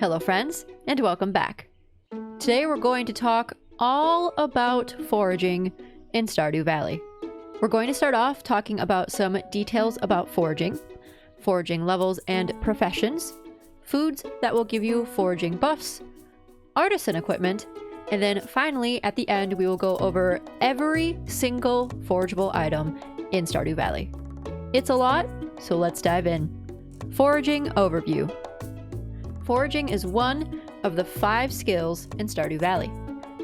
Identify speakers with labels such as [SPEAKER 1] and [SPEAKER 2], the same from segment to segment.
[SPEAKER 1] Hello friends, and welcome back. Today we're going to talk all about foraging in Stardew Valley. We're going to start off talking about some details about foraging levels and professions, foods that will give you foraging buffs, artisan equipment, and then finally at the end we will go over every single forageable item in Stardew Valley. It's a lot, so let's dive in. Foraging Overview. Foraging is one of the 5 skills in Stardew Valley.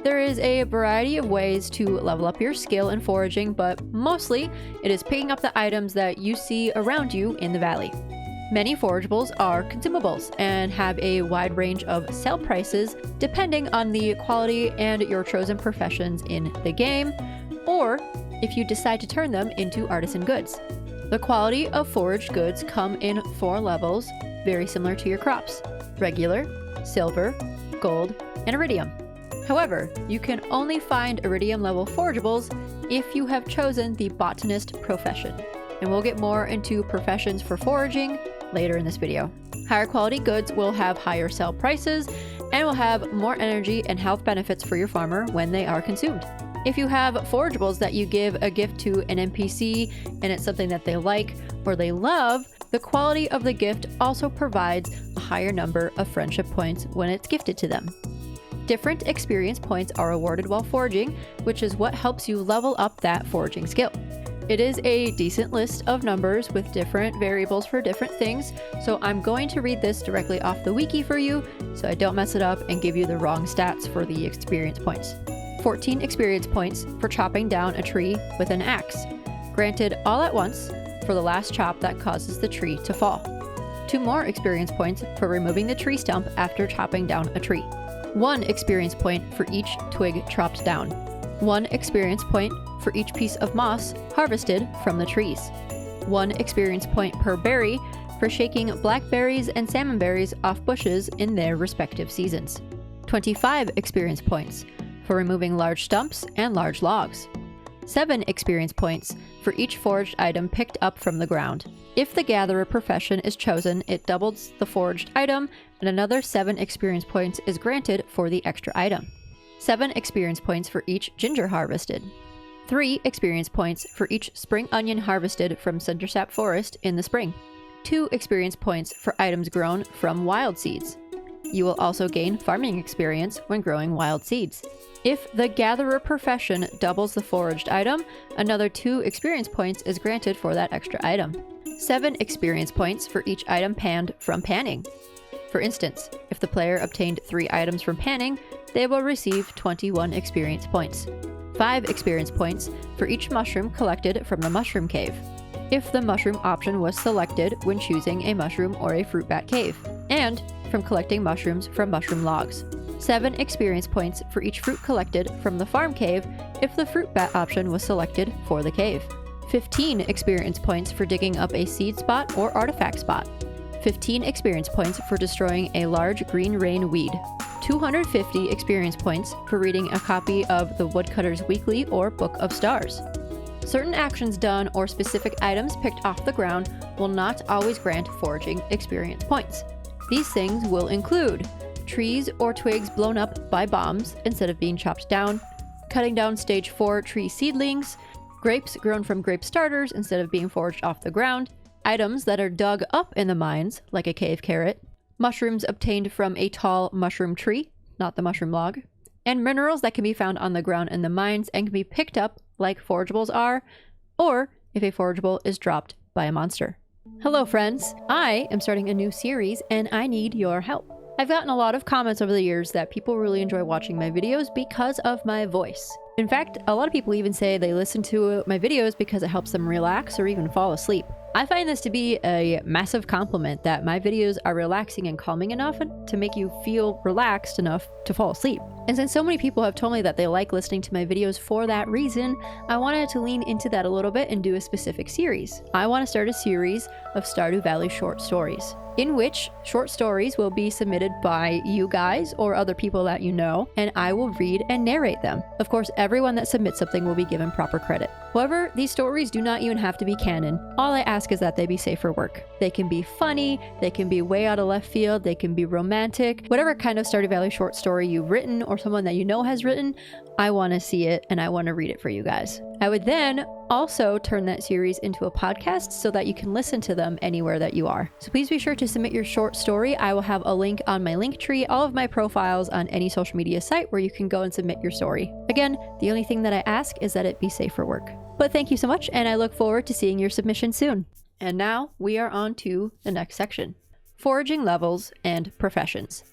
[SPEAKER 1] There is a variety of ways to level up your skill in foraging, but mostly it is picking up the items that you see around you in the valley. Many forageables are consumables and have a wide range of sale prices depending on the quality and your chosen professions in the game, or if you decide to turn them into artisan goods. The quality of foraged goods come in 4 levels, very similar to your crops: regular, silver, gold, and iridium. However, you can only find iridium level forageables if you have chosen the botanist profession. And we'll get more into professions for foraging later in this video. Higher quality goods will have higher sale prices and will have more energy and health benefits for your farmer when they are consumed. If you have forageables that you give a gift to an NPC and it's something that they like or they love, the quality of the gift also provides a higher number of friendship points when it's gifted to them. Different experience points are awarded while foraging, which is what helps you level up that foraging skill. It is a decent list of numbers with different variables for different things, so I'm going to read this directly off the wiki for you so I don't mess it up and give you the wrong stats for the experience points. 14 experience points for chopping down a tree with an axe, granted all at once for the last chop that causes the tree to fall. 2 more experience points for removing the tree stump after chopping down a tree. 1 experience point for each twig chopped down. 1 experience point for each piece of moss harvested from the trees. 1 experience point per berry for shaking blackberries and salmonberries off bushes in their respective seasons. 25 experience points for removing large stumps and large logs. 7 experience points for each foraged item picked up from the ground. If the gatherer profession is chosen, it doubles the foraged item, and another 7 experience points is granted for the extra item. 7 experience points for each ginger harvested. 3 experience points for each spring onion harvested from Cindersap Forest in the spring. 2 experience points for items grown from wild seeds. You will also gain farming experience when growing wild seeds. If the gatherer profession doubles the foraged item, another 2 experience points is granted for that extra item. 7 experience points for each item panned from panning. For instance, if the player obtained 3 items from panning, they will receive 21 experience points. 5 experience points for each mushroom collected from the mushroom cave, if the mushroom option was selected when choosing a mushroom or a fruit bat cave, and from collecting mushrooms from mushroom logs. 7 experience points for each fruit collected from the farm cave if the fruit bat option was selected for the cave. 15 experience points for digging up a seed spot or artifact spot. 15 experience points for destroying a large green rain weed. 250 experience points for reading a copy of the Woodcutter's Weekly or Book of Stars. Certain actions done or specific items picked off the ground will not always grant foraging experience points. These things will include trees or twigs blown up by bombs instead of being chopped down, cutting down stage 4 tree seedlings, grapes grown from grape starters instead of being foraged off the ground, items that are dug up in the mines, like a cave carrot, mushrooms obtained from a tall mushroom tree, not the mushroom log, and minerals that can be found on the ground in the mines and can be picked up like forageables are, or if a forageable is dropped by a monster. Hello friends, I am starting a new series and I need your help. I've gotten a lot of comments over the years that people really enjoy watching my videos because of my voice. In fact, a lot of people even say they listen to my videos because it helps them relax or even fall asleep. I find this to be a massive compliment that my videos are relaxing and calming enough to make you feel relaxed enough to fall asleep. And since so many people have told me that they like listening to my videos for that reason, I wanted to lean into that a little bit and do a specific series. I want to start a series of Stardew Valley short stories. in which short stories will be submitted by you guys or other people that you know, and I will read and narrate them. Of course, everyone that submits something will be given proper credit. However, these stories do not even have to be canon. All I ask is that they be safe for work. They can be funny, they can be way out of left field, they can be romantic. Whatever kind of Stardew Valley short story you've written or someone that you know has written, I want to see it and I want to read it for you guys. I would then also turn that series into a podcast so that you can listen to them anywhere that you are. So please be sure to submit your short story. I will have a link on my link tree, all of my profiles on any social media site where you can go and submit your story. Again, the only thing that I ask is that it be safe for work. But thank you so much, and I look forward to seeing your submission soon. And now we are on to the next section: foraging levels and professions.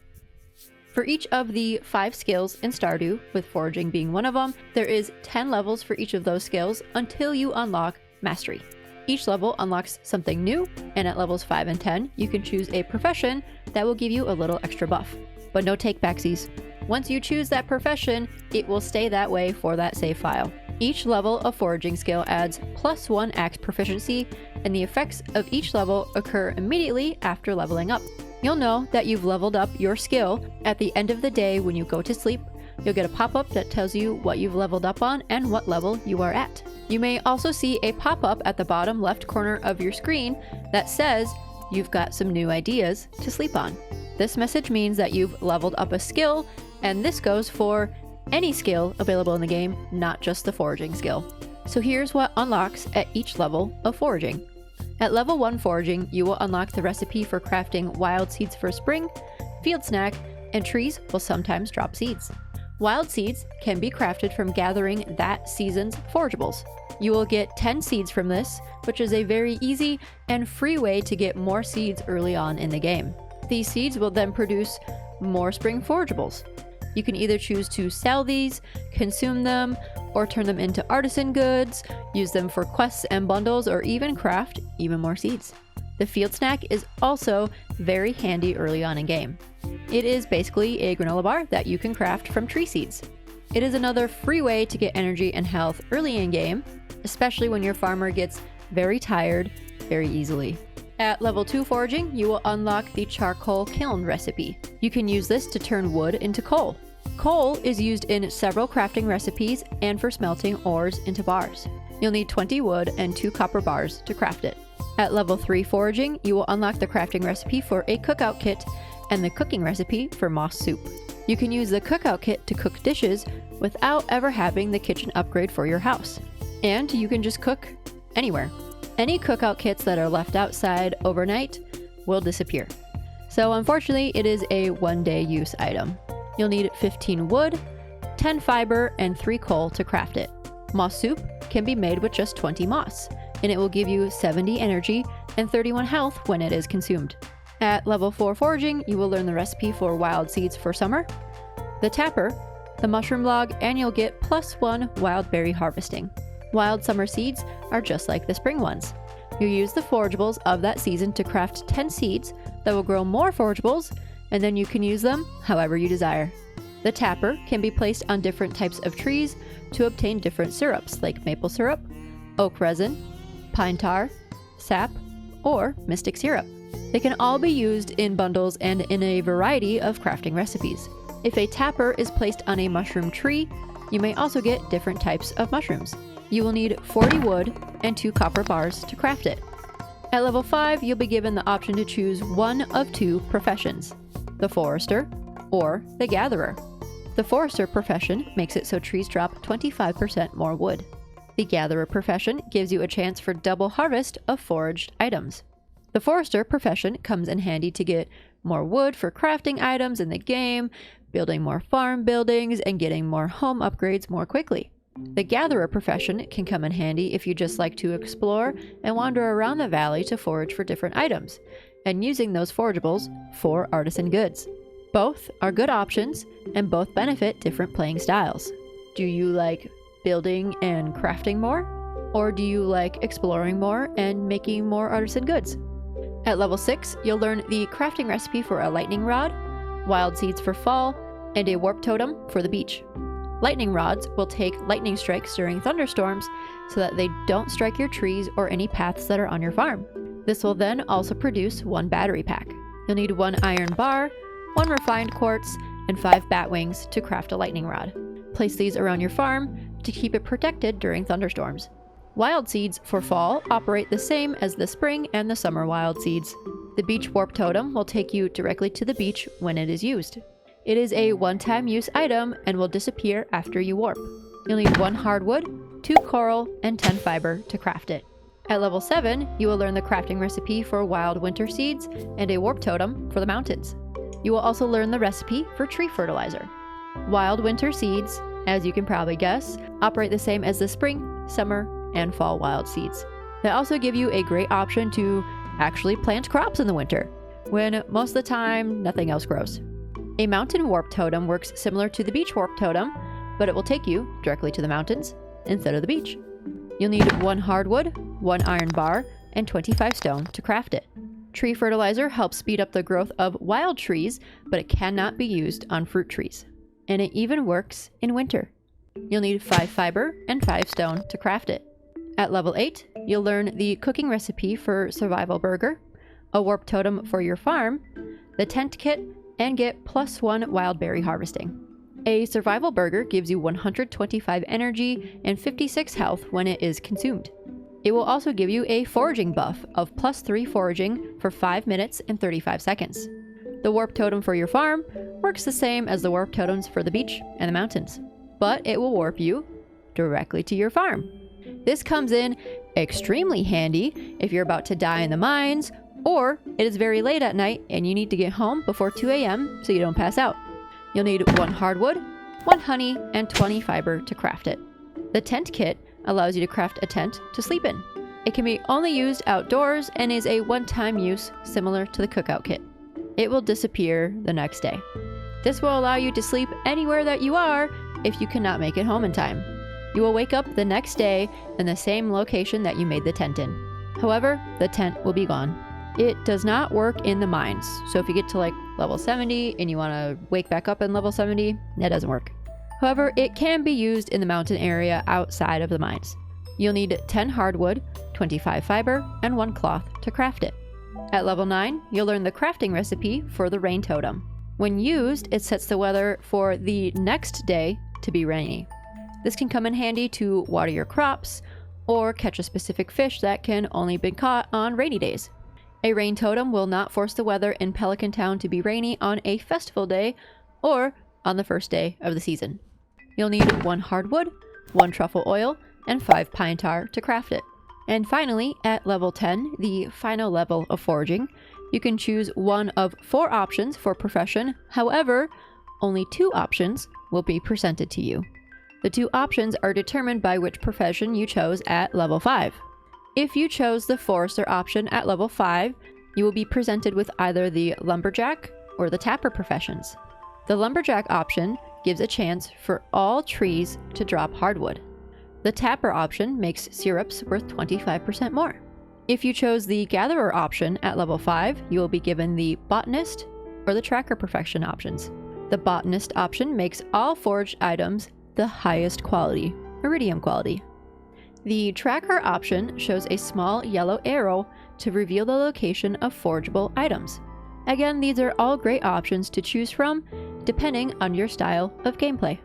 [SPEAKER 1] For each of the 5 skills in Stardew, with foraging being one of them, there is 10 levels for each of those skills until you unlock mastery. Each level unlocks something new, and at levels 5 and 10, you can choose a profession that will give you a little extra buff. But no take-backsies. Once you choose that profession, it will stay that way for that save file. Each level of foraging skill adds +1 axe proficiency, and the effects of each level occur immediately after leveling up. You'll know that you've leveled up your skill at the end of the day when you go to sleep. You'll get a pop-up that tells you what you've leveled up on and what level you are at. You may also see a pop-up at the bottom left corner of your screen that says you've got some new ideas to sleep on. This message means that you've leveled up a skill, and this goes for any skill available in the game, not just the foraging skill. So here's what unlocks at each level of foraging. At level 1 foraging, you will unlock the recipe for crafting wild seeds for spring, field snack, and trees will sometimes drop seeds. Wild seeds can be crafted from gathering that season's forageables. You will get 10 seeds from this, which is a very easy and free way to get more seeds early on in the game. These seeds will then produce more spring forageables. You can either choose to sell these, consume them, or turn them into artisan goods, use them for quests and bundles, or even craft even more seeds. The field snack is also very handy early on in game. It is basically a granola bar that you can craft from tree seeds. It is another free way to get energy and health early in game, especially when your farmer gets very tired very easily. At level 2 foraging, you will unlock the charcoal kiln recipe. You can use this to turn wood into coal. Coal is used in several crafting recipes and for smelting ores into bars. You'll need 20 wood and 2 copper bars to craft it. At level 3 foraging, you will unlock the crafting recipe for a cookout kit and the cooking recipe for moss soup. You can use the cookout kit to cook dishes without ever having the kitchen upgrade for your house. And you can just cook anywhere. Any cookout kits that are left outside overnight will disappear. So unfortunately, it is a one-day use item. You'll need 15 wood, 10 fiber, and 3 coal to craft it. Moss soup can be made with just 20 moss, and it will give you 70 energy and 31 health when it is consumed. At level 4 foraging, you will learn the recipe for wild seeds for summer, the tapper, the mushroom log, and you'll get +1 wild berry harvesting. Wild summer seeds are just like the spring ones. You use the forageables of that season to craft 10 seeds that will grow more forageables, and then you can use them however you desire. The tapper can be placed on different types of trees to obtain different syrups like maple syrup, oak resin, pine tar, sap, or mystic syrup. They can all be used in bundles and in a variety of crafting recipes. If a tapper is placed on a mushroom tree, you may also get different types of mushrooms. You will need 40 wood and 2 copper bars to craft it. At level 5, you'll be given the option to choose one of 2 professions: the forester or the gatherer. The forester profession makes it so trees drop 25% more wood. The gatherer profession gives you a chance for double harvest of foraged items. The forester profession comes in handy to get more wood for crafting items in the game, building more farm buildings, and getting more home upgrades more quickly. The gatherer profession can come in handy if you just like to explore and wander around the valley to forage for different items, and using those forageables for artisan goods. Both are good options, and both benefit different playing styles. Do you like building and crafting more? Or do you like exploring more and making more artisan goods? At level 6, you'll learn the crafting recipe for a lightning rod, wild seeds for fall, and a warp totem for the beach. Lightning rods will take lightning strikes during thunderstorms so that they don't strike your trees or any paths that are on your farm. This will then also produce 1 battery pack. You'll need 1 iron bar, 1 refined quartz, and 5 bat wings to craft a lightning rod. Place these around your farm to keep it protected during thunderstorms. Wild seeds for fall operate the same as the spring and the summer wild seeds. The beach warp totem will take you directly to the beach when it is used. It is a one-time use item and will disappear after you warp. You'll need 1 hardwood, 2 coral, and 10 fiber to craft it. At level 7, you will learn the crafting recipe for wild winter seeds and a warp totem for the mountains. You will also learn the recipe for tree fertilizer. Wild winter seeds, as you can probably guess, operate the same as the spring, summer, and fall wild seeds. They also give you a great option to actually plant crops in the winter, when most of the time nothing else grows. A mountain warp totem works similar to the beach warp totem, but it will take you directly to the mountains instead of the beach. You'll need 1 hardwood, 1 iron bar, and 25 stone to craft it. Tree fertilizer helps speed up the growth of wild trees, but it cannot be used on fruit trees. And it even works in winter. You'll need 5 fiber and 5 stone to craft it. At level 8, you'll learn the cooking recipe for survival burger, a warp totem for your farm, the tent kit, and get +1 wild berry harvesting. A survival burger gives you 125 energy and 56 health when it is consumed. It will also give you a foraging buff of +3 foraging for 5 minutes and 35 seconds. The warp totem for your farm works the same as the warp totems for the beach and the mountains, but it will warp you directly to your farm. This comes in extremely handy if you're about to die in the mines, or it is very late at night and you need to get home before 2 a.m. so you don't pass out. You'll need 1 hardwood, 1 honey, and 20 fiber to craft it. The tent kit allows you to craft a tent to sleep in. It can be only used outdoors and is a one-time use similar to the cookout kit. It will disappear the next day. This will allow you to sleep anywhere that you are if you cannot make it home in time. You will wake up the next day in the same location that you made the tent in. However, the tent will be gone. It does not work in the mines, so if you get to like level 70 and you want to wake back up in level 70, that doesn't work. However, it can be used in the mountain area outside of the mines. You'll need 10 hardwood, 25 fiber, and 1 cloth to craft it. At level 9, you'll learn the crafting recipe for the rain totem. When used, it sets the weather for the next day to be rainy. This can come in handy to water your crops or catch a specific fish that can only be caught on rainy days. A rain totem will not force the weather in Pelican Town to be rainy on a festival day or on the first day of the season. You'll need 1 hardwood, 1 truffle oil, and 5 pine tar to craft it. And finally, at level 10, the final level of foraging, you can choose one of 4 options for profession. However, only 2 options will be presented to you. The 2 options are determined by which profession you chose at level 5. If you chose the forester option at level 5, you will be presented with either the lumberjack or the tapper professions. The lumberjack option gives a chance for all trees to drop hardwood. The tapper option makes syrups worth 25% more. If you chose the gatherer option at level 5, you will be given the botanist or the tracker profession options. The botanist option makes all foraged items the highest quality, iridium quality. The tracker option shows a small yellow arrow to reveal the location of forageable items. Again, these are all great options to choose from, depending on your style of gameplay.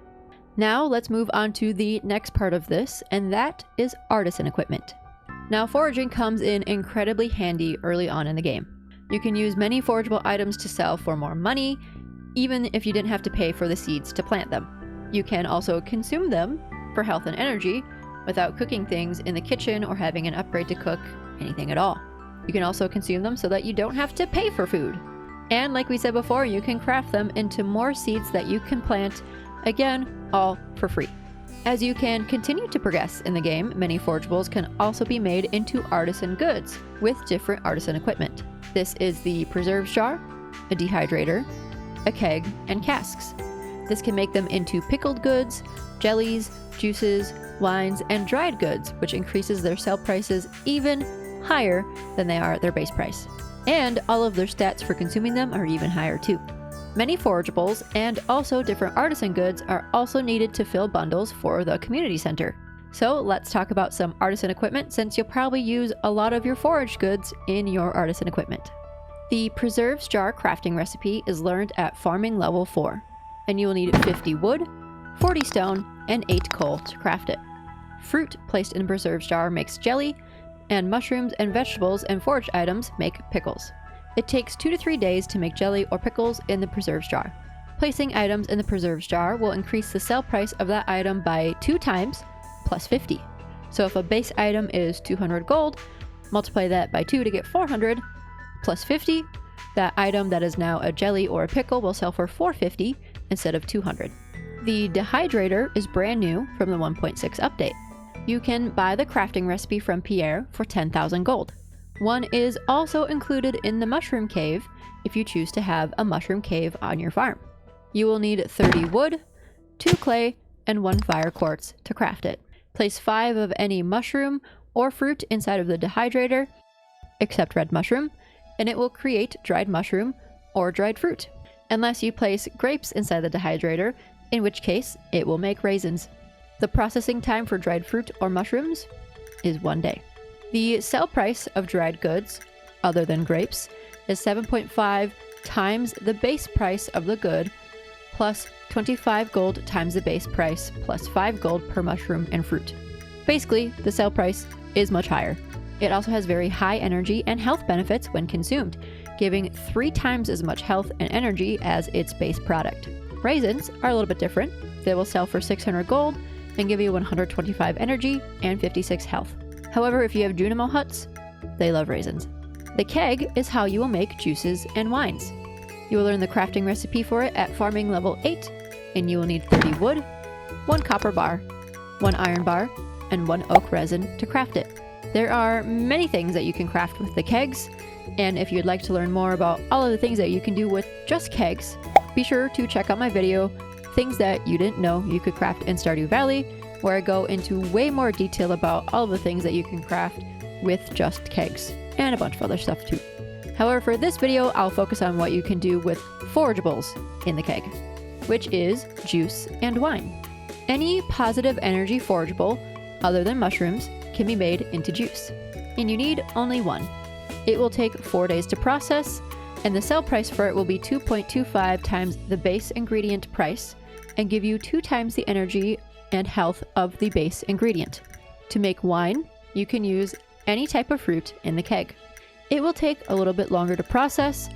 [SPEAKER 1] Now let's move on to the next part of this, and that is artisan equipment. Now foraging comes in incredibly handy early on in the game. You can use many forageable items to sell for more money, even if you didn't have to pay for the seeds to plant them. You can also consume them for health and energy without cooking things in the kitchen or having an upgrade to cook anything at all. You can also consume them so that you don't have to pay for food. And like we said before, you can craft them into more seeds that you can plant, again, all for free. As you can continue to progress in the game, many forageables can also be made into artisan goods with different artisan equipment. This is the preserves jar, a dehydrator, a keg, and casks. This can make them into pickled goods, jellies, juices, wines, and dried goods, which increases their sale prices even higher than they are at their base price. And all of their stats for consuming them are even higher too. Many forageables and also different artisan goods are also needed to fill bundles for the community center. So let's talk about some artisan equipment, since you'll probably use a lot of your foraged goods in your artisan equipment. The preserves jar crafting recipe is learned at farming level 4, and you will need 50 wood, 40 stone, and 8 coal to craft it. Fruit placed in the preserves jar makes jelly, and mushrooms and vegetables and foraged items make pickles. It takes 2 to 3 days to make jelly or pickles in the preserves jar. Placing items in the preserves jar will increase the sell price of that item by 2 times plus 50. So if a base item is 200 gold, multiply that by 2 to get 400, plus 50, that item that is now a jelly or a pickle will sell for 450 instead of 200. The dehydrator is brand new from the 1.6 update. You can buy the crafting recipe from Pierre for 10,000 gold. One is also included in the mushroom cave if you choose to have a mushroom cave on your farm. You will need 30 wood, 2 clay, and 1 fire quartz to craft it. Place 5 of any mushroom or fruit inside of the dehydrator, except red mushroom, and it will create dried mushroom or dried fruit, unless you place grapes inside the dehydrator, in which case it will make raisins. The processing time for dried fruit or mushrooms is 1 day. The sell price of dried goods, other than grapes, is 7.5 times the base price of the good, plus 25 gold times the base price, plus 5 gold per mushroom and fruit. Basically, the sell price is much higher. It also has very high energy and health benefits when consumed, giving 3 times as much health and energy as its base product. Raisins are a little bit different. They will sell for 600 gold and give you 125 energy and 56 health. However, if you have Junimo huts, they love raisins. The keg is how you will make juices and wines. You will learn the crafting recipe for it at farming level 8, and you will need 30 wood, 1 copper bar, 1 iron bar, and 1 oak resin to craft it. There are many things that you can craft with the kegs, and if you'd like to learn more about all of the things that you can do with just kegs, be sure to check out my video, Things That You Didn't Know You Could Craft in Stardew Valley, where I go into way more detail about all of the things that you can craft with just kegs, and a bunch of other stuff too. However, for this video, I'll focus on what you can do with forageables in the keg, which is juice and wine. Any positive energy forageable, other than mushrooms, can be made into juice, and you need only 1. It will take 4 days to process, and the sell price for it will be 2.25 times the base ingredient price, and give you 2 times the energy and health of the base ingredient. To make wine, you can use any type of fruit in the keg. It will take a little bit longer to process,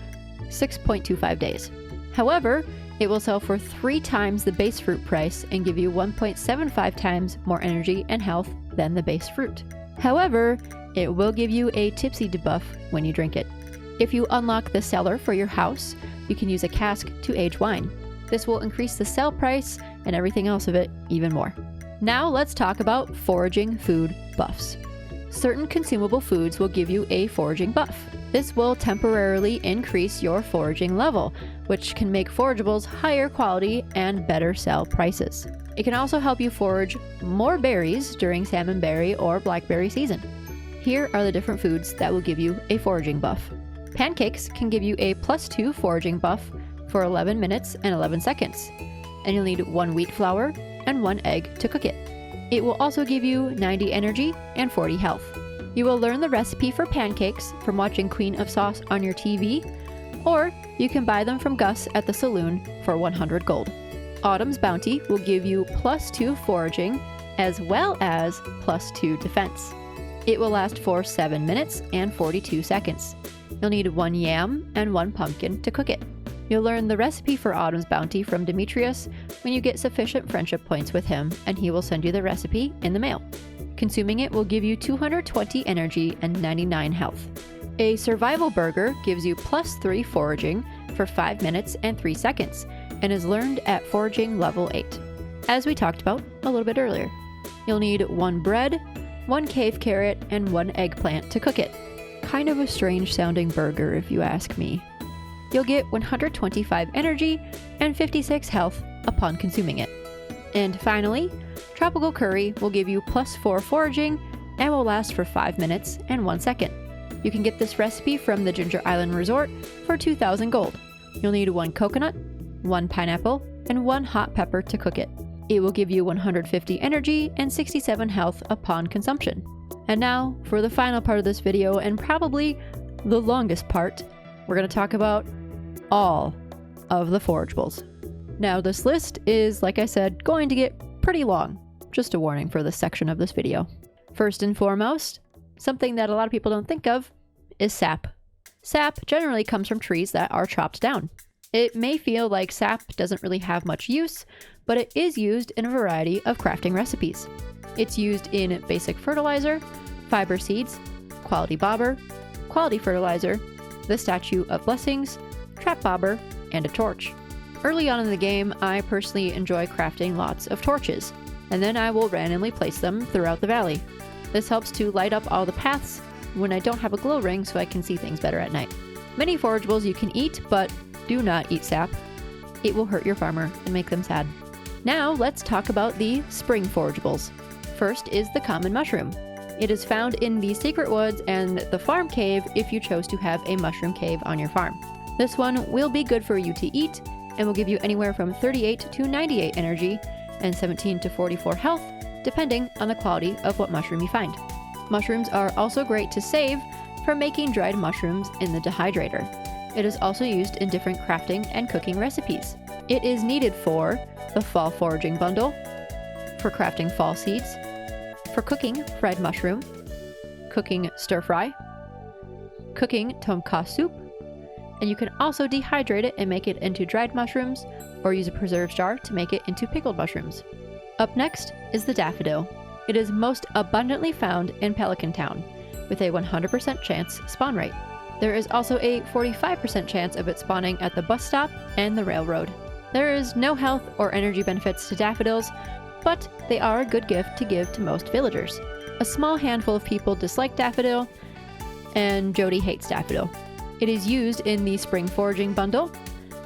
[SPEAKER 1] 6.25 days. However, it will sell for 3 times the base fruit price and give you 1.75 times more energy and health than the base fruit. However, it will give you a tipsy debuff when you drink it. If you unlock the cellar for your house, you can use a cask to age wine. This will increase the sell price and everything else of it even more. Now let's talk about foraging food buffs. Certain consumable foods will give you a foraging buff. This will temporarily increase your foraging level, which can make forageables higher quality and better sell prices. It can also help you forage more berries during salmonberry or blackberry season. Here are the different foods that will give you a foraging buff. Pancakes can give you a +2 foraging buff for 11 minutes and 11 seconds, and you'll need 1 wheat flour and 1 egg to cook it. It will also give you 90 energy and 40 health. You will learn the recipe for pancakes from watching Queen of Sauce on your TV, or you can buy them from Gus at the saloon for 100 gold. Autumn's Bounty will give you +2 foraging as well as +2 defense. It will last for 7 minutes and 42 seconds. You'll need 1 yam and 1 pumpkin to cook it. You'll learn the recipe for Autumn's Bounty from Demetrius when you get sufficient friendship points with him, and he will send you the recipe in the mail. Consuming it will give you 220 energy and 99 health. A survival burger gives you +3 foraging for 5 minutes and 3 seconds, and is learned at foraging level 8, as we talked about a little bit earlier. You'll need 1 bread, 1 cave carrot, and 1 eggplant to cook it. Kind of a strange sounding burger if you ask me. You'll get 125 energy and 56 health upon consuming it. And finally, tropical curry will give you +4 foraging and will last for 5 minutes and 1 second. You can get this recipe from the Ginger Island Resort for 2,000 gold. You'll need 1 coconut, 1 pineapple, and 1 hot pepper to cook it. It will give you 150 energy and 67 health upon consumption. And now, for the final part of this video, and probably the longest part, we're going to talk about all of the forageables. Now, this list is, like I said, going to get pretty long. Just a warning for this section of this video. First and foremost, something that a lot of people don't think of is sap. Sap generally comes from trees that are chopped down. It may feel like sap doesn't really have much use, but it is used in a variety of crafting recipes. It's used in basic fertilizer, fiber seeds, quality bobber, quality fertilizer, the Statue of Blessings, trap bobber, and a torch. Early on in the game, I personally enjoy crafting lots of torches, and then I will randomly place them throughout the valley. This helps to light up all the paths when I don't have a glow ring so I can see things better at night. Many forageables you can eat, but do not eat sap. It will hurt your farmer and make them sad. Now let's talk about the spring forageables. First is the common mushroom. It is found in the secret woods and the farm cave if you chose to have a mushroom cave on your farm. This one will be good for you to eat and will give you anywhere from 38 to 98 energy and 17 to 44 health, depending on the quality of what mushroom you find. Mushrooms are also great to save for making dried mushrooms in the dehydrator. It is also used in different crafting and cooking recipes. It is needed for the fall foraging bundle, for crafting fall seeds, for cooking fried mushroom, cooking stir fry, cooking tom kha soup, and you can also dehydrate it and make it into dried mushrooms or use a preserves jar to make it into pickled mushrooms. Up next is the daffodil. It is most abundantly found in Pelican Town, with a 100% chance spawn rate. There is also a 45% chance of it spawning at the bus stop and the railroad. There is no health or energy benefits to daffodils, but they are a good gift to give to most villagers. A small handful of people dislike daffodil, and Jody hates daffodil. It is used in the spring foraging bundle,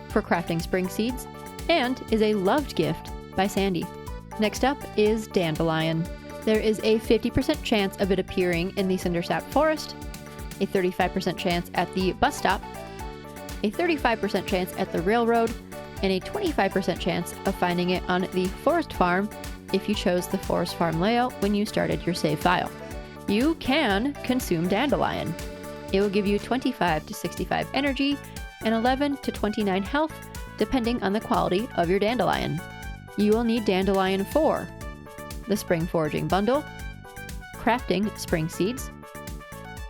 [SPEAKER 1] for crafting spring seeds, and is a loved gift by Sandy. Next up is dandelion. There is a 50% chance of it appearing in the cindersap forest, a 35% chance at the bus stop, a 35% chance at the railroad, and a 25% chance of finding it on the forest farm if you chose the forest farm layout when you started your save file. You can consume dandelion. It will give you 25 to 65 energy and 11 to 29 health, depending on the quality of your dandelion. You will need dandelion for the spring foraging bundle, crafting spring seeds,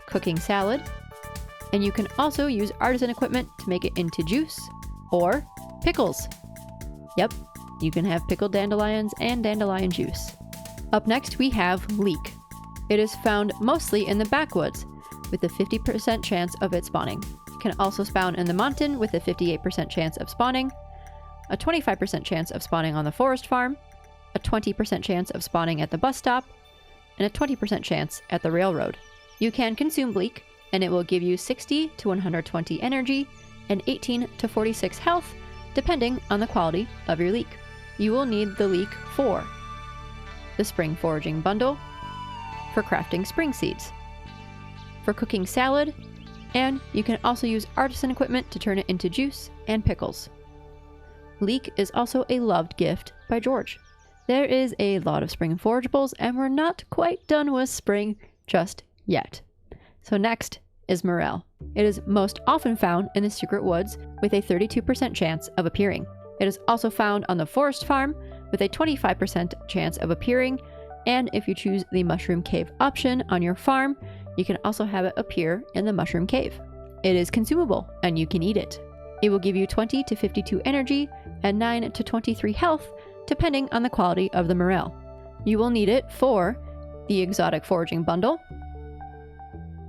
[SPEAKER 1] cooking salad, and you can also use artisan equipment to make it into juice or pickles. Yep, you can have pickled dandelions and dandelion juice. Up next we have leek. It is found mostly in the backwoods with a 50% chance of it spawning. It can also spawn in the mountain with a 58% chance of spawning, a 25% chance of spawning on the forest farm, a 20% chance of spawning at the bus stop, and a 20% chance at the railroad. You can consume leek, and it will give you 60 to 120 energy and 18 to 46 health, depending on the quality of your leek. You will need the leek for the spring foraging bundle, for crafting spring seeds, for cooking salad, and you can also use artisan equipment to turn it into juice and pickles. Leek is also a loved gift by George. There is a lot of spring forageables, and we're not quite done with spring just yet. So next is morel. It is most often found in the secret woods with a 32% chance of appearing. It is also found on the forest farm with a 25% chance of appearing, and if you choose the mushroom cave option on your farm, you can also have it appear in the mushroom cave. It is consumable, and you can eat it. It will give you 20 to 52 energy and 9 to 23 health, depending on the quality of the morel. You will need it for the exotic foraging bundle,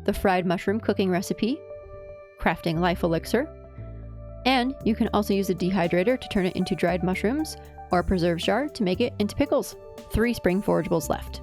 [SPEAKER 1] the fried mushroom cooking recipe, crafting life elixir, and you can also use a dehydrator to turn it into dried mushrooms or a preserves jar to make it into pickles. 3 spring forageables left.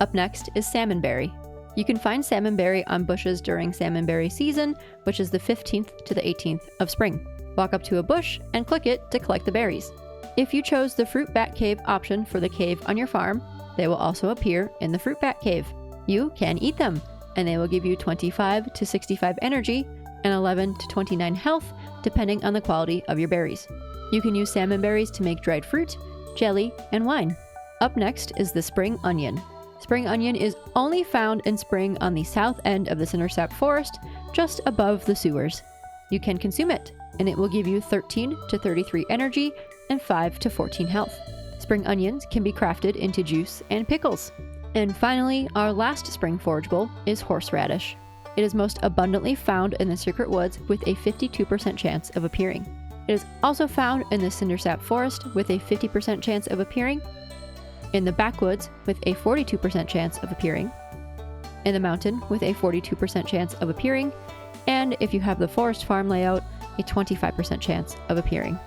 [SPEAKER 1] Up next is salmonberry. You can find salmonberry on bushes during salmonberry season, which is the 15th to the 18th of spring. Walk up to a bush and click it to collect the berries. If you chose the fruit bat cave option for the cave on your farm, they will also appear in the fruit bat cave. You can eat them, and they will give you 25 to 65 energy and 11 to 29 health, depending on the quality of your berries. You can use salmon berries to make dried fruit, jelly, and wine. Up next is the spring onion. Spring onion is only found in spring on the south end of the cindersap forest, just above the sewers. You can consume it, and it will give you 13 to 33 energy and 5 to 14 health. Spring onions can be crafted into juice and pickles. And finally, our last spring forageable is horseradish. It is most abundantly found in the secret woods with a 52% chance of appearing. It is also found in the cindersap forest with a 50% chance of appearing, in the backwoods with a 42% chance of appearing, in the mountain with a 42% chance of appearing, and if you have the forest farm layout, a 25% chance of appearing.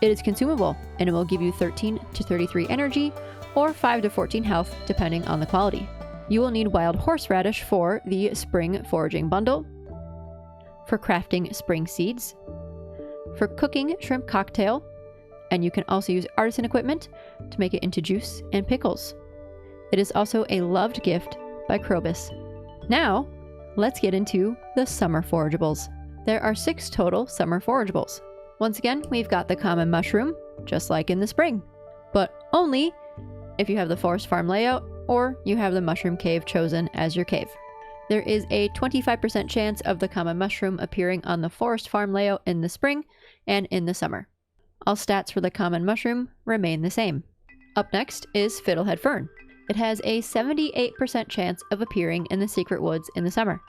[SPEAKER 1] It is consumable, and it will give you 13 to 33 energy or 5 to 14 health depending on the quality. You will need wild horseradish for the spring foraging bundle, for crafting spring seeds, for cooking shrimp cocktail, and you can also use artisan equipment to make it into juice and pickles. It is also a loved gift by Krobus. Now, let's get into the summer forageables. There are 6 total summer forageables. Once again, we've got the common mushroom, just like in the spring, but only if you have the forest farm layout or you have the mushroom cave chosen as your cave. There is a 25% chance of the common mushroom appearing on the forest farm layout in the spring and in the summer. All stats for the common mushroom remain the same. Up next is fiddlehead fern. It has a 78% chance of appearing in the secret woods in the summer.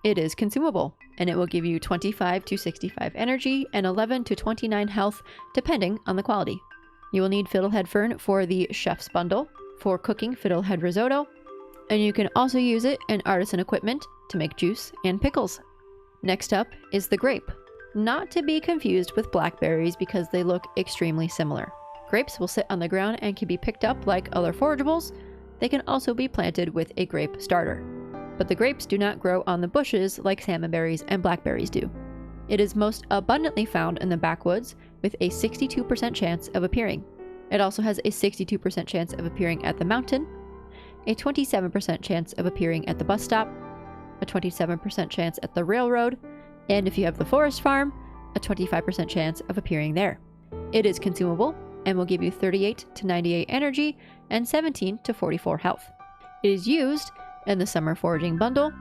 [SPEAKER 1] It is consumable, and it will give you 25 to 65 energy and 11 to 29 health depending on the quality. You will need fiddlehead fern for the chef's bundle, for cooking fiddlehead risotto, and you can also use it in artisan equipment to make juice and pickles. Next up is the grape. Not to be confused with blackberries because they look extremely similar. Grapes will sit on the ground and can be picked up like other forageables. They can also be planted with a grape starter. But the grapes do not grow on the bushes like salmonberries and blackberries do. It is most abundantly found in the backwoods with a 62% chance of appearing. It also has a 62% chance of appearing at the mountain, a 27% chance of appearing at the bus stop, a 27% chance at the railroad, and if you have the forest farm, a 25% chance of appearing there. It is consumable and will give you 38 to 98 energy and 17 to 44 health. It is used in the summer foraging bundle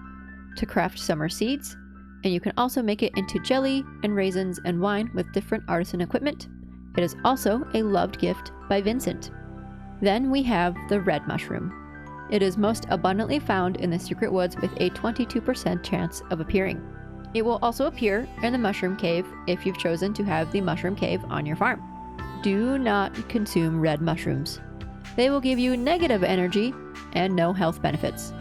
[SPEAKER 1] to craft summer seeds, and you can also make it into jelly and raisins and wine with different artisan equipment. It is also a loved gift by Vincent. Then we have the red mushroom. It is most abundantly found in the secret woods with a 22% chance of appearing. It will also appear in the mushroom cave if you've chosen to have the mushroom cave on your farm. Do not consume red mushrooms. They will give you negative energy and no health benefits.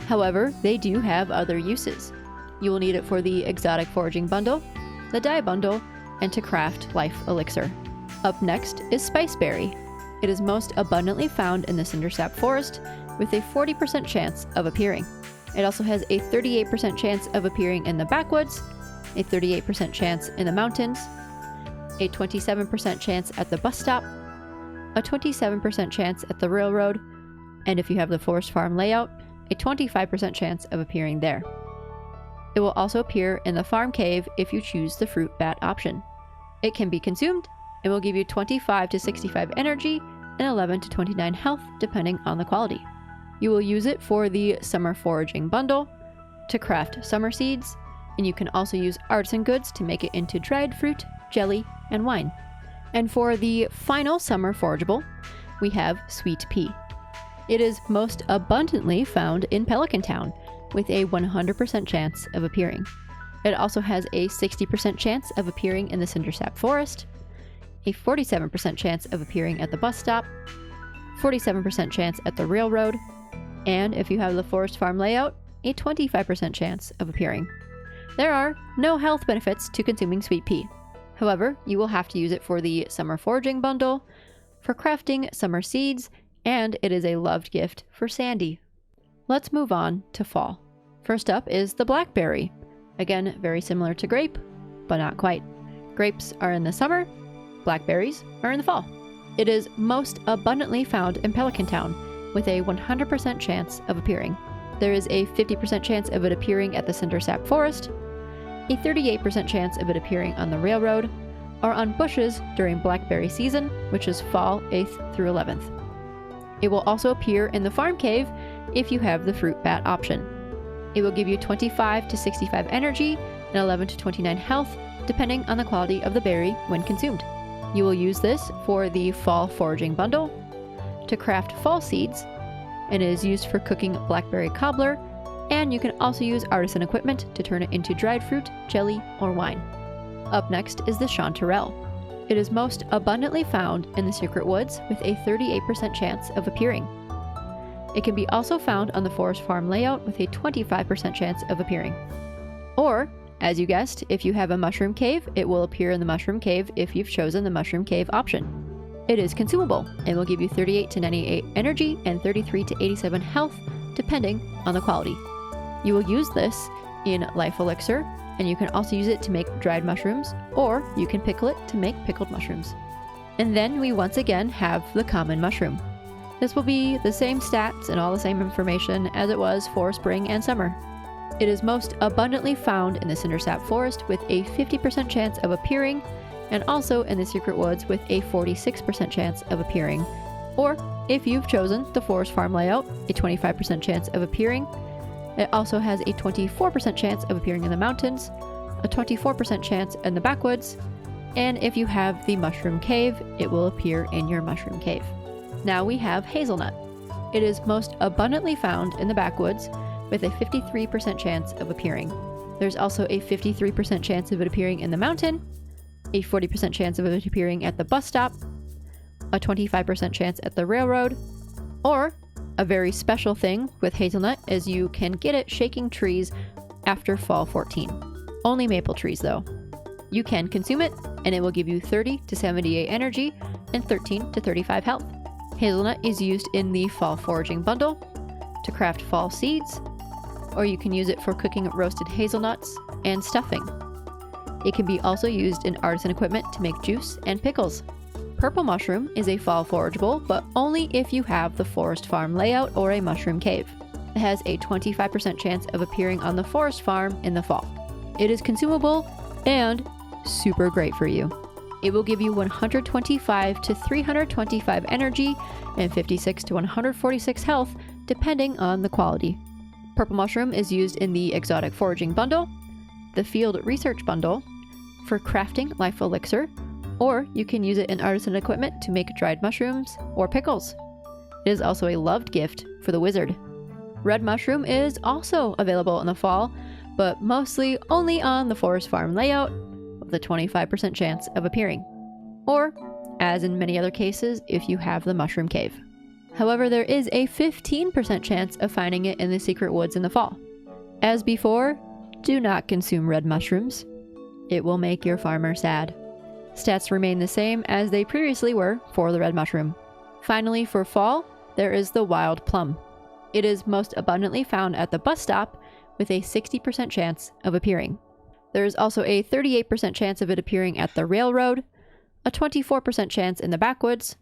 [SPEAKER 1] However, they do have other uses. You will need it for the exotic foraging bundle, the dye bundle, and to craft life elixir. Up next is spiceberry. It is most abundantly found in the cindersap forest with a 40% chance of appearing. It also has a 38% chance of appearing in the backwoods, a 38% chance in the mountains, a 27% chance at the bus stop, a 27% chance at the railroad, and if you have the forest farm layout, a 25% chance of appearing there. It will also appear in the farm cave if you choose the fruit bat option. It can be consumed and will give you 25 to 65 energy and 11 to 29 health depending on the quality. You will use it for the summer foraging bundle, to craft summer seeds, and you can also use artisan goods to make it into dried fruit, jelly, and wine. And for the final summer forageable, we have sweet pea. It is most abundantly found in Pelican Town with a 100% chance of appearing. It also has a 60% chance of appearing in the cindersap forest, a 47% chance of appearing at the bus stop, 47% chance at the railroad, and if you have the forest farm layout, a 25% chance of appearing. There are no health benefits to consuming sweet pea. However, you will have to use it for the summer foraging bundle, for crafting summer seeds, and it is a loved gift for Sandy. Let's move on to fall. First up is the blackberry. Again, very similar to grape, but not quite. Grapes are in the summer, blackberries are in the fall. It is most abundantly found in Pelican Town with a 100% chance of appearing. There is a 50% chance of it appearing at the cindersap forest, a 38% chance of it appearing on the railroad, or on bushes during blackberry season, which is fall 8th through 11th. It will also appear in the farm cave if you have the fruit bat option. It will give you 25 to 65 energy and 11 to 29 health depending on the quality of the berry when consumed. You will use this for the Fall Foraging Bundle, to craft fall seeds, and it is used for cooking blackberry cobbler, and you can also use artisan equipment to turn it into dried fruit, jelly, or wine. Up next is the chanterelle. It is most abundantly found in the secret woods with a 38% chance of appearing. It can be also found on the forest farm layout with a 25% chance of appearing. Or, as you guessed, if you have a mushroom cave, it will appear in the mushroom cave if you've chosen the mushroom cave option. It is consumable and will give you 38 to 98 energy and 33 to 87 health, depending on the quality. You will use this in life elixir, and you can also use it to make dried mushrooms, or you can pickle it to make pickled mushrooms. And then we once again have the common mushroom. This will be the same stats and all the same information as it was for spring and summer. It is most abundantly found in the cindersap forest with a 50% chance of appearing, and also in the secret woods with a 46% chance of appearing. Or, if you've chosen the forest farm layout, a 25% chance of appearing. It also has a 24% chance of appearing in the mountains, a 24% chance in the backwoods, and if you have the mushroom cave, it will appear in your mushroom cave. Now we have hazelnut. It is most abundantly found in the backwoods with a 53% chance of appearing. There's also a 53% chance of it appearing in the mountain, a 40% chance of it appearing at the bus stop, a 25% chance at the railroad, or a very special thing with hazelnut is you can get it shaking trees after fall 14. Only maple trees though. You can consume it and it will give you 30 to 78 energy and 13 to 35 health. Hazelnut is used in the Fall Foraging Bundle to craft fall seeds, or you can use it for cooking roasted hazelnuts and stuffing. It can be also used in artisan equipment to make juice and pickles. Purple mushroom is a fall forageable, but only if you have the forest farm layout or a mushroom cave. It has a 25% chance of appearing on the forest farm in the fall. It is consumable and super great for you. It will give you 125 to 325 energy and 56 to 146 health, depending on the quality. Purple mushroom is used in the Exotic Foraging Bundle, the Field Research Bundle, for crafting life elixir, or you can use it in artisan equipment to make dried mushrooms or pickles. It is also a loved gift for the wizard. Red mushroom is also available in the fall, but mostly only on the forest farm layout with a 25% chance of appearing. Or, as in many other cases, if you have the mushroom cave. However, there is a 15% chance of finding it in the secret woods in the fall. As before, do not consume red mushrooms. It will make your farmer sad. Stats remain the same as they previously were for the red mushroom. Finally, for fall, there is the wild plum. It is most abundantly found at the bus stop with a 60% chance of appearing. There is also a 38% chance of it appearing at the railroad, a 24% chance in the backwoods,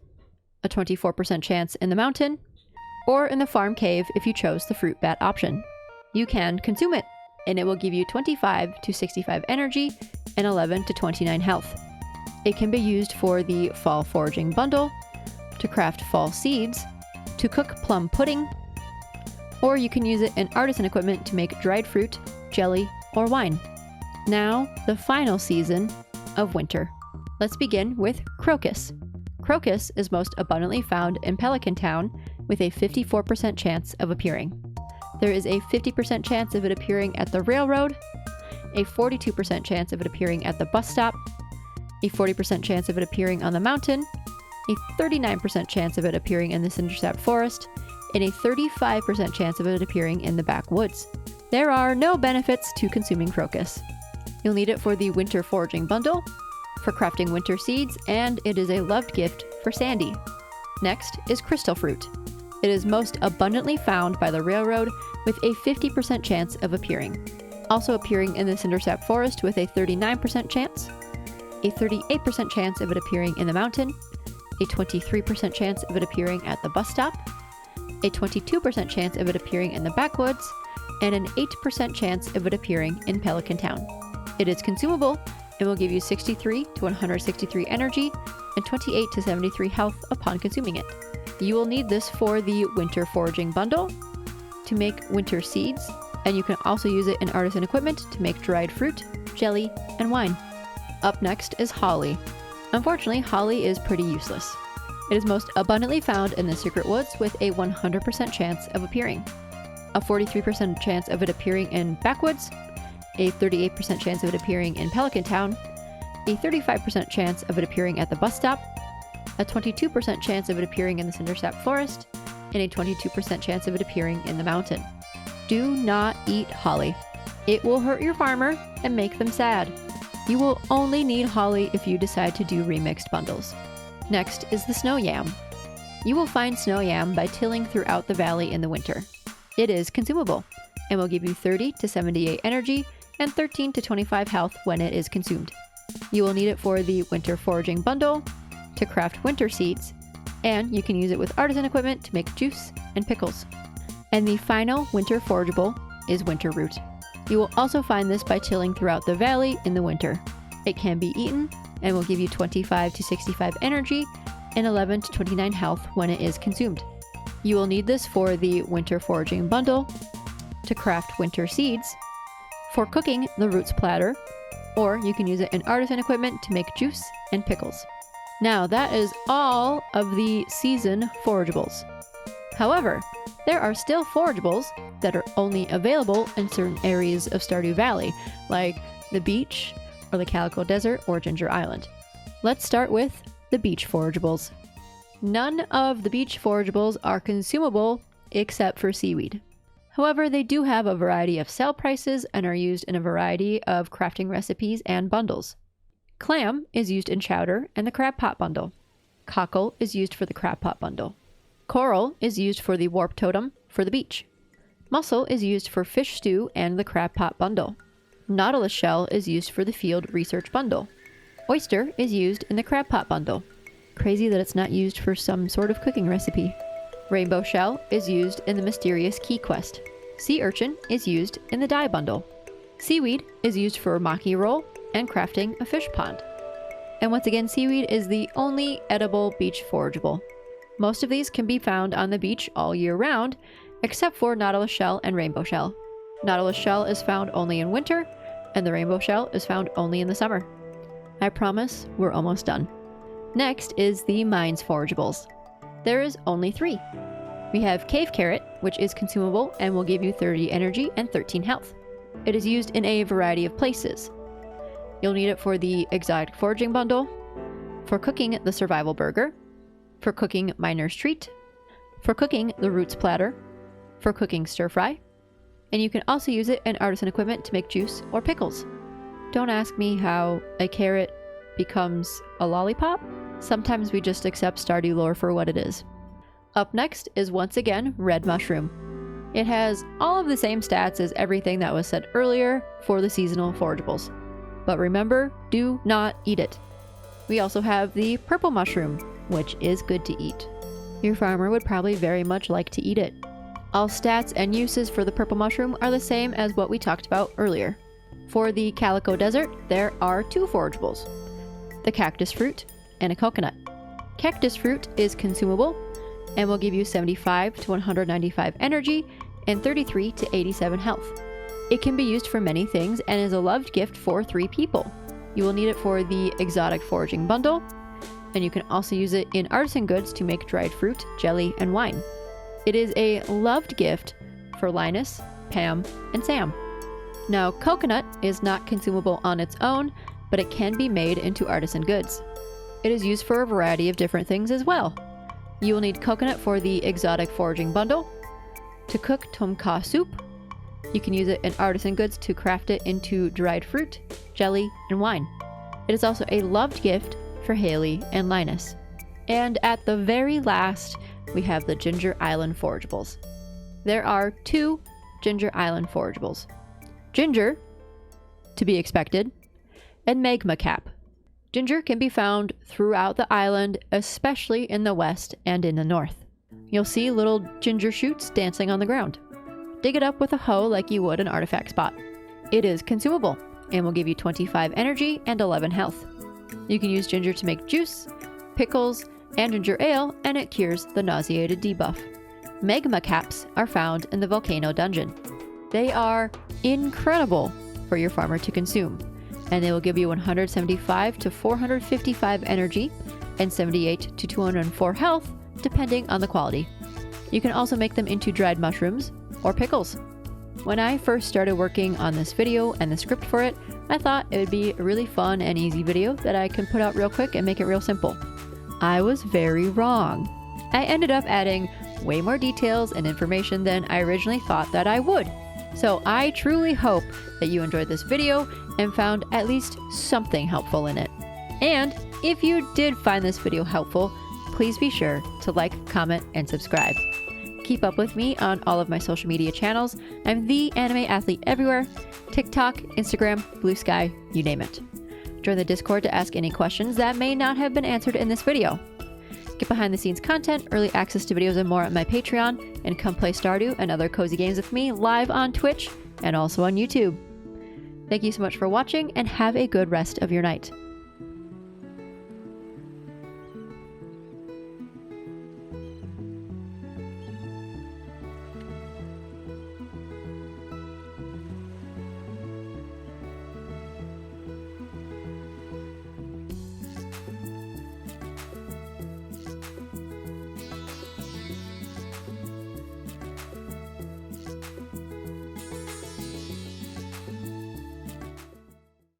[SPEAKER 1] a 24% chance in the mountain, or in the farm cave if you chose the fruit bat option. You can consume it, and it will give you 25 to 65 energy and 11 to 29 health. It can be used for the Fall Foraging Bundle, to craft fall seeds, to cook plum pudding, or you can use it in artisan equipment to make dried fruit, jelly, or wine. Now, the final season of winter. Let's begin with crocus. Crocus is most abundantly found in Pelican Town with a 54% chance of appearing. There is a 50% chance of it appearing at the railroad, a 42% chance of it appearing at the bus stop, a 40% chance of it appearing on the mountain, a 39% chance of it appearing in the cindersap forest, and a 35% chance of it appearing in the backwoods. There are no benefits to consuming crocus. You'll need it for the Winter Foraging Bundle, for crafting winter seeds, and it is a loved gift for Sandy. Next is crystal fruit. It is most abundantly found by the railroad with a 50% chance of appearing. Also appearing in the cindersap forest with a 39% chance, a 38% chance of it appearing in the mountain, a 23% chance of it appearing at the bus stop, a 22% chance of it appearing in the backwoods, and an 8% chance of it appearing in Pelican Town. It is consumable and will give you 63 to 163 energy and 28 to 73 health upon consuming it. You will need this for the Winter Foraging Bundle to make winter seeds, and you can also use it in artisan equipment to make dried fruit, jelly, and wine. Up next is holly. Unfortunately, holly is pretty useless. It is most abundantly found in the secret woods with a 100% chance of appearing, a 43% chance of it appearing in backwoods, a 38% chance of it appearing in Pelican Town, a 35% chance of it appearing at the bus stop, a 22% chance of it appearing in the cindersap forest, and a 22% chance of it appearing in the mountain. Do not eat holly. It will hurt your farmer and make them sad. You will only need holly if you decide to do remixed bundles. Next is the snow yam. You will find snow yam by tilling throughout the valley in the winter. It is consumable and will give you 30 to 78 energy and 13 to 25 health when it is consumed. You will need it for the winter foraging bundle, to craft winter seeds, and you can use it with artisan equipment to make juice and pickles. And the final winter forageable is winter root. You will also find this by tilling throughout the valley in the winter. It can be eaten and will give you 25 to 65 energy and 11 to 29 health when it is consumed. You will need this for the winter foraging bundle, to craft winter seeds, for cooking the roots platter, or you can use it in artisan equipment to make juice and pickles. Now that is all of the season forageables. However, there are still forageables that are only available in certain areas of Stardew Valley, like the beach, or the Calico Desert, or Ginger Island. Let's start with the beach forageables. None of the beach forageables are consumable except for seaweed. However, they do have a variety of sale prices and are used in a variety of crafting recipes and bundles. Clam is used in chowder and the crab pot bundle. Cockle is used for the crab pot bundle. Coral is used for the warp totem for the beach. Mussel is used for fish stew and the crab pot bundle. Nautilus shell is used for the field research bundle. Oyster is used in the crab pot bundle. Crazy that it's not used for some sort of cooking recipe. Rainbow shell is used in the mysterious key quest. Sea urchin is used in the dye bundle. Seaweed is used for maki roll and crafting a fish pond. And once again, seaweed is the only edible beach forageable. Most of these can be found on the beach all year round, except for nautilus shell and rainbow shell. Nautilus shell is found only in winter, and the rainbow shell is found only in the summer. I promise we're almost done. Next is the mines forageables. There is only 3. We have cave carrot, which is consumable and will give you 30 energy and 13 health. It is used in a variety of places. You'll need it for the exotic foraging bundle, for cooking the survival burger, for cooking miner's treat, for cooking the roots platter, for cooking stir fry, and you can also use it in artisan equipment to make juice or pickles. Don't ask me how a carrot becomes a lollipop. Sometimes we just accept Stardew lore for what it is. Up next is once again red mushroom. It has all of the same stats as everything that was said earlier for the seasonal forageables. But remember, do not eat it. We also have the purple mushroom, which is good to eat. Your farmer would probably very much like to eat it. All stats and uses for the purple mushroom are the same as what we talked about earlier. For the Calico Desert, there are 2 forageables, the cactus fruit and a coconut. Cactus fruit is consumable and will give you 75 to 195 energy and 33 to 87 health. It can be used for many things and is a loved gift for 3 people. You will need it for the exotic foraging bundle, and you can also use it in artisan goods to make dried fruit, jelly, and wine. It is a loved gift for Linus, Pam, and Sam. Now, coconut is not consumable on its own, but it can be made into artisan goods. It is used for a variety of different things as well. You will need coconut for the exotic foraging bundle, to cook tom kha soup. You can use it in artisan goods to craft it into dried fruit, jelly, and wine. It is also a loved gift for Haley and Linus. And at the very last, we have the Ginger Island forageables. There are 2 Ginger Island forageables. Ginger, to be expected, and magma cap. Ginger can be found throughout the island, especially in the west and in the north. You'll see little ginger shoots dancing on the ground. Dig it up with a hoe like you would an artifact spot. It is consumable and will give you 25 energy and 11 health. You can use ginger to make juice, pickles, and ginger ale, and it cures the nauseated debuff. Magma caps are found in the volcano dungeon. They are incredible for your farmer to consume, and they will give you 175 to 455 energy and 78 to 204 health, depending on the quality. You can also make them into dried mushrooms or pickles. When I first started working on this video and the script for it, I thought it would be a really fun and easy video that I can put out real quick and make it real simple. I was very wrong. I ended up adding way more details and information than I originally thought that I would. So I truly hope that you enjoyed this video and found at least something helpful in it. And if you did find this video helpful, please be sure to like, comment, and subscribe. Keep up with me on all of my social media channels. I'm the Anime Athlete everywhere: TikTok, Instagram, Blue Sky, you name it. Join the Discord to ask any questions that may not have been answered in this video. Get behind the scenes content, early access to videos and more on my Patreon, and come play Stardew and other cozy games with me live on Twitch and also on YouTube. Thank you so much for watching and have a good rest of your night.